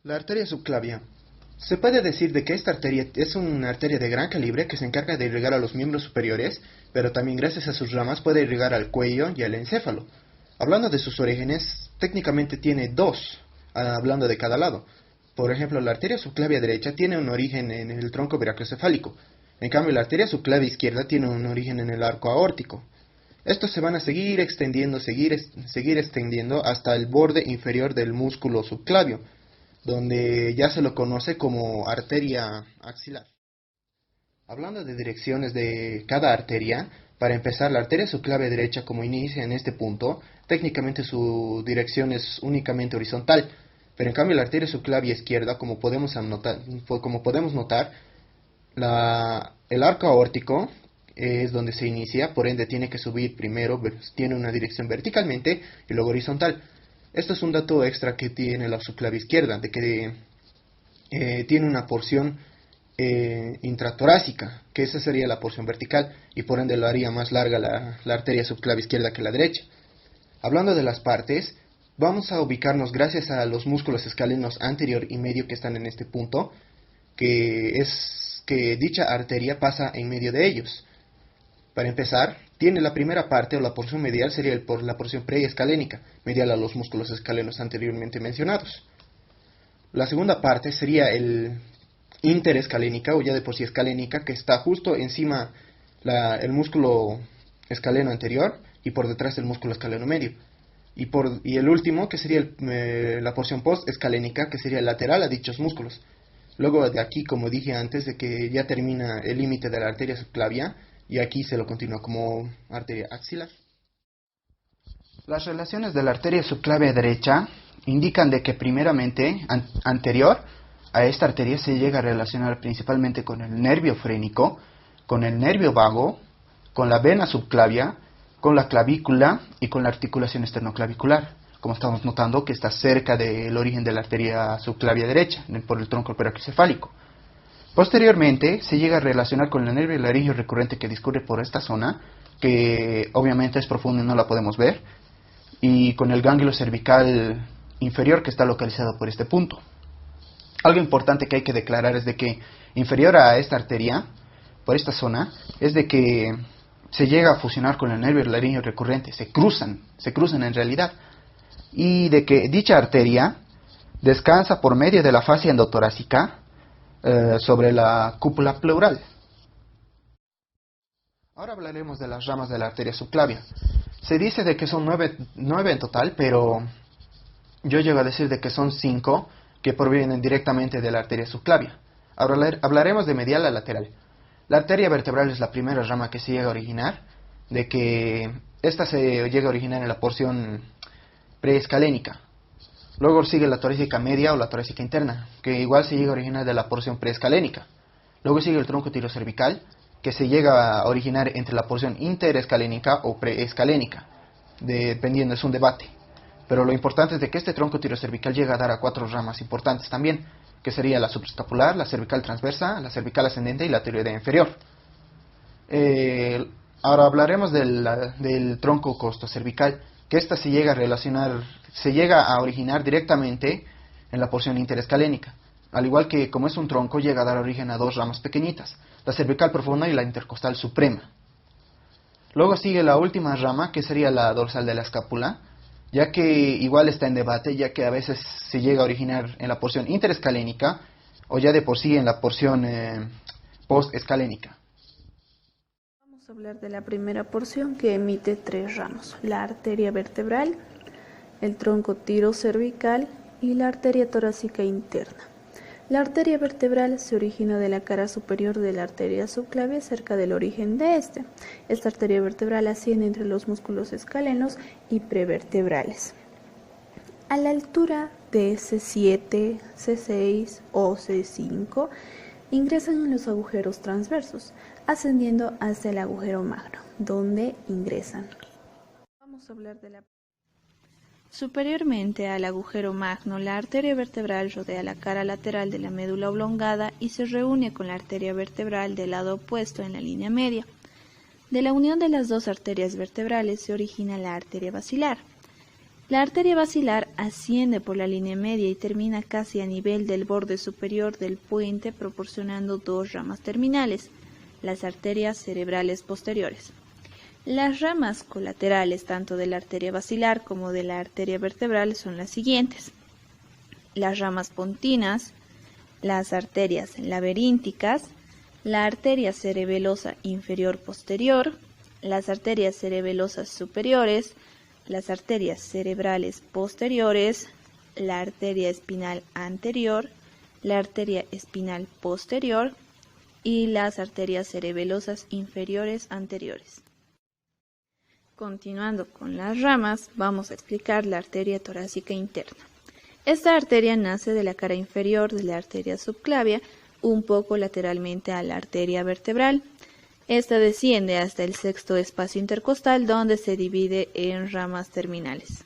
La arteria subclavia. Se puede decir de que esta arteria es una arteria de gran calibre que se encarga de irrigar a los miembros superiores, pero también gracias a sus ramas puede irrigar al cuello y al encéfalo. Hablando de sus orígenes, técnicamente tiene dos, hablando de cada lado. Por ejemplo, la arteria subclavia derecha tiene un origen en el tronco brachiocefálico. En cambio, la arteria subclavia izquierda tiene un origen en el arco aórtico. Estos se van a seguir extendiendo, seguir extendiendo hasta el borde inferior del músculo subclavio, donde ya se lo conoce como arteria axilar. Hablando de direcciones de cada arteria, para empezar, la arteria subclavia derecha, como inicia en este punto, técnicamente su dirección es únicamente horizontal, pero en cambio la arteria subclavia izquierda, como podemos notar, el arco aórtico es donde se inicia, por ende tiene que subir primero, tiene una dirección verticalmente y luego horizontal. Esto es un dato extra que tiene la subclavia izquierda, de que tiene una porción intratorácica, que esa sería la porción vertical, y por ende lo haría más larga la arteria subclavia izquierda que la derecha. Hablando de las partes, vamos a ubicarnos gracias a los músculos escalenos anterior y medio que están en este punto, que es que dicha arteria pasa en medio de ellos. Para empezar, tiene la primera parte o la porción medial sería la porción preescalénica, medial a los músculos escalenos anteriormente mencionados. La segunda parte sería el interescalénica o ya de por sí escalénica, que está justo encima el músculo escaleno anterior y por detrás el músculo escaleno medio. Y el último, que sería la porción postescalénica, que sería lateral a dichos músculos. Luego de aquí, como dije antes, de que ya termina el límite de la arteria subclavia, y aquí se lo continúa como arteria axilar. Las relaciones de la arteria subclavia derecha indican de que primeramente, anterior a esta arteria, se llega a relacionar principalmente con el nervio frénico, con el nervio vago, con la vena subclavia, con la clavícula y con la articulación esternoclavicular. Como estamos notando que está cerca del origen de la arteria subclavia derecha, por el tronco brachiocefálico. Posteriormente, se llega a relacionar con el nervio laringio recurrente que discurre por esta zona, que obviamente es profundo y no la podemos ver, y con el ganglio cervical inferior que está localizado por este punto. Algo importante que hay que declarar es de que inferior a esta arteria, por esta zona, es de que se llega a fusionar con el nervio laringio recurrente, se cruzan en realidad, y de que dicha arteria descansa por medio de la fascia endotorácica sobre la cúpula pleural. Ahora hablaremos de las ramas de la arteria subclavia. Se dice de que son 9 en total, pero yo llego a decir de que son 5 que provienen directamente de la arteria subclavia. Ahora hablaremos de medial a lateral. La arteria vertebral es la primera rama que se llega a originar, de que esta se llega a originar en la porción preescalénica. Luego sigue la torácica media o la torácica interna, que igual se llega a originar de la porción preescalénica. Luego sigue el tronco tirocervical, que se llega a originar entre la porción interescalénica o preescalénica, dependiendo, es un debate. Pero lo importante es de que este tronco tirocervical llega a dar a 4 ramas importantes también, que sería la subescapular, la cervical transversa, la cervical ascendente y la tiroidea inferior. Ahora hablaremos del tronco costocervical, que esta se llega a originar directamente en la porción interescalénica, al igual que como es un tronco llega a dar origen a 2 ramas pequeñitas, la cervical profunda y la intercostal suprema. Luego sigue la última rama, que sería la dorsal de la escápula, ya que igual está en debate, ya que a veces se llega a originar en la porción interescalénica o ya de por sí en la porción postescalénica. Vamos a hablar de la primera porción, que emite 3 ramos: la arteria vertebral, el tronco tirocervical y la arteria torácica interna. La arteria vertebral se origina de la cara superior de la arteria subclavia cerca del origen de este. Esta arteria vertebral asciende entre los músculos escalenos y prevertebrales. A la altura de C7, C6 o C5 ingresan en los agujeros transversos, ascendiendo hasta el agujero magno, donde ingresan. Vamos a hablar de la... Superiormente al agujero magno, la arteria vertebral rodea la cara lateral de la médula oblongada y se reúne con la arteria vertebral del lado opuesto en la línea media. De la unión de las 2 arterias vertebrales se origina la arteria basilar. La arteria basilar asciende por la línea media y termina casi a nivel del borde superior del puente, proporcionando dos ramas terminales, las arterias cerebrales posteriores. Las ramas colaterales tanto de la arteria basilar como de la arteria vertebral son las siguientes: las ramas pontinas, las arterias laberínticas, la arteria cerebelosa inferior posterior, las arterias cerebelosas superiores, las arterias cerebrales posteriores, la arteria espinal anterior, la arteria espinal posterior y las arterias cerebelosas inferiores anteriores. Continuando con las ramas, vamos a explicar la arteria torácica interna. Esta arteria nace de la cara inferior de la arteria subclavia, un poco lateralmente a la arteria vertebral. Esta desciende hasta el sexto espacio intercostal, donde se divide en ramas terminales: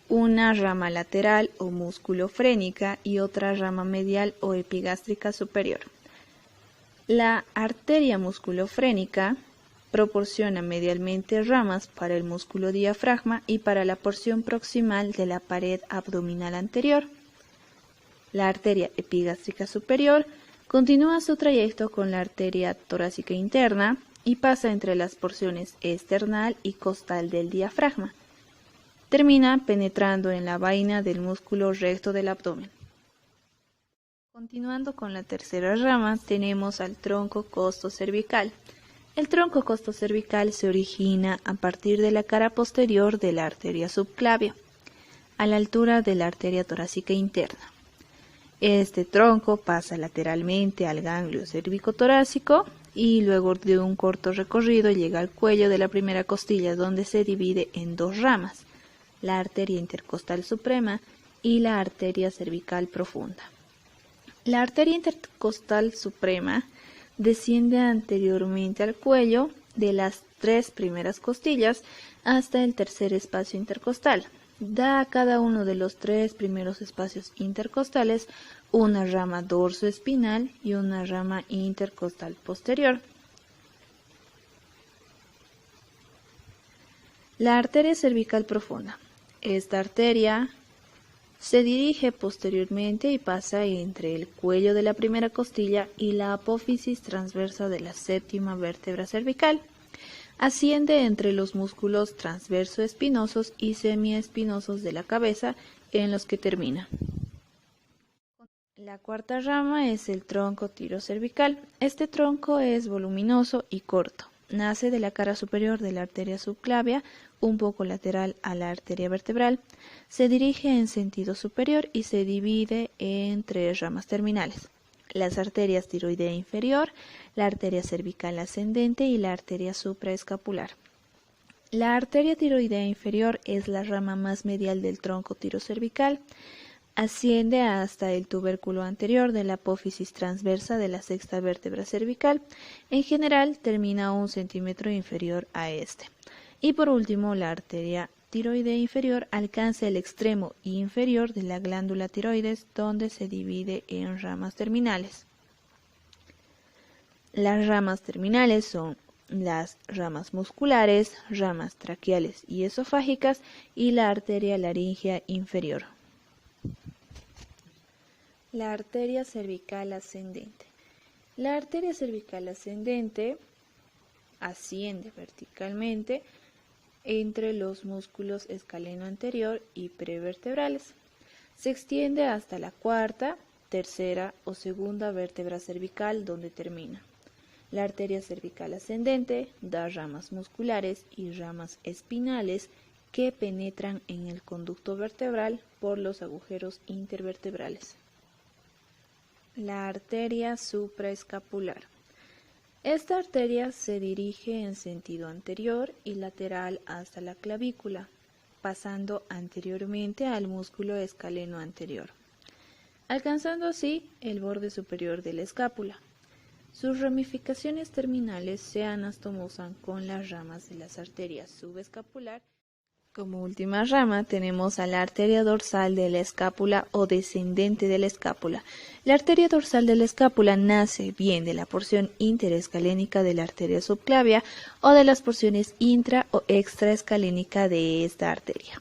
una rama lateral o musculofrénica y otra rama medial o epigástrica superior. La arteria musculofrénica proporciona medialmente ramas para el músculo diafragma y para la porción proximal de la pared abdominal anterior. La arteria epigástrica superior continúa su trayecto con la arteria torácica interna y pasa entre las porciones esternal y costal del diafragma. Termina penetrando en la vaina del músculo recto del abdomen. Continuando con la tercera rama, tenemos al tronco costocervical. El tronco costocervical se origina a partir de la cara posterior de la arteria subclavia, a la altura de la arteria torácica interna. Este tronco pasa lateralmente al ganglio cérvico-torácico y luego de un corto recorrido llega al cuello de la primera costilla, donde se divide en dos ramas: la arteria intercostal suprema y la arteria cervical profunda. La arteria intercostal suprema desciende anteriormente al cuello de las tres primeras costillas hasta el tercer espacio intercostal. Da a cada uno de los tres primeros espacios intercostales una rama dorsoespinal y una rama intercostal posterior. La arteria cervical profunda. Esta arteria se dirige posteriormente y pasa entre el cuello de la primera costilla y la apófisis transversa de la séptima vértebra cervical. Asciende entre los músculos transverso-espinosos y semiespinosos de la cabeza, en los que termina. La cuarta rama es el tronco tirocervical. Este tronco es voluminoso y corto. Nace de la cara superior de la arteria subclavia, un poco lateral a la arteria vertebral. Se dirige en sentido superior y se divide en tres ramas terminales: las arterias tiroidea inferior, la arteria cervical ascendente y la arteria supraescapular. La arteria tiroidea inferior es la rama más medial del tronco tirocervical. Asciende hasta el tubérculo anterior de la apófisis transversa de la sexta vértebra cervical. En general, termina 1 centímetro inferior a este. Y por último, la arteria tiroidea inferior alcanza el extremo inferior de la glándula tiroides, donde se divide en ramas terminales. Las ramas terminales son las ramas musculares, ramas traqueales y esofágicas y la arteria laringea inferior. La arteria cervical ascendente. La arteria cervical ascendente asciende verticalmente entre los músculos escaleno anterior y prevertebrales. Se extiende hasta la cuarta, tercera o segunda vértebra cervical, donde termina. La arteria cervical ascendente da ramas musculares y ramas espinales que penetran en el conducto vertebral por los agujeros intervertebrales. La arteria supraescapular. Esta arteria se dirige en sentido anterior y lateral hasta la clavícula, pasando anteriormente al músculo escaleno anterior, alcanzando así el borde superior de la escápula. Sus ramificaciones terminales se anastomosan con las ramas de las arterias subescapular. Como última rama tenemos a la arteria dorsal de la escápula o descendente de la escápula. La arteria dorsal de la escápula nace bien de la porción interescalénica de la arteria subclavia o de las porciones intra o extraescalénica de esta arteria.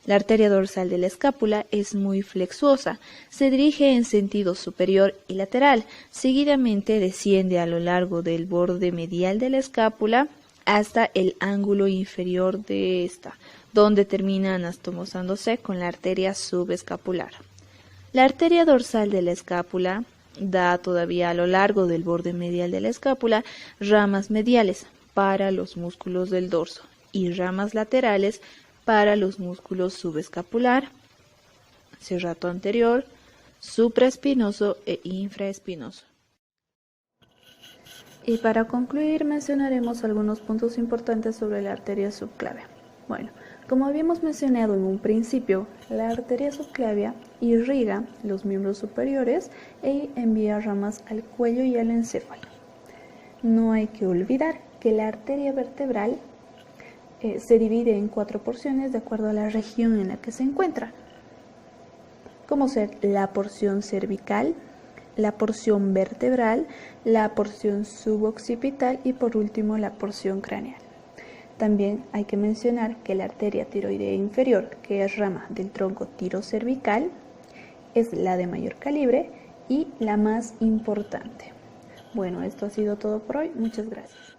La arteria dorsal de la escápula es muy flexuosa, se dirige en sentido superior y lateral, seguidamente desciende a lo largo del borde medial de la escápula hasta el ángulo inferior de esta, donde termina anastomosándose con la arteria subescapular. La arteria dorsal de la escápula da todavía a lo largo del borde medial de la escápula ramas mediales para los músculos del dorso y ramas laterales para los músculos subescapular, serrato anterior, supraespinoso e infraespinoso. Y para concluir mencionaremos algunos puntos importantes sobre la arteria subclavia. Bueno, como habíamos mencionado en un principio, la arteria subclavia irriga los miembros superiores e envía ramas al cuello y al encéfalo. No hay que olvidar que la arteria vertebral se divide en 4 porciones de acuerdo a la región en la que se encuentra, como ser la porción cervical, la porción vertebral, la porción suboccipital y por último la porción craneal. También hay que mencionar que la arteria tiroidea inferior, que es rama del tronco tirocervical, es la de mayor calibre y la más importante. Bueno, esto ha sido todo por hoy. Muchas gracias.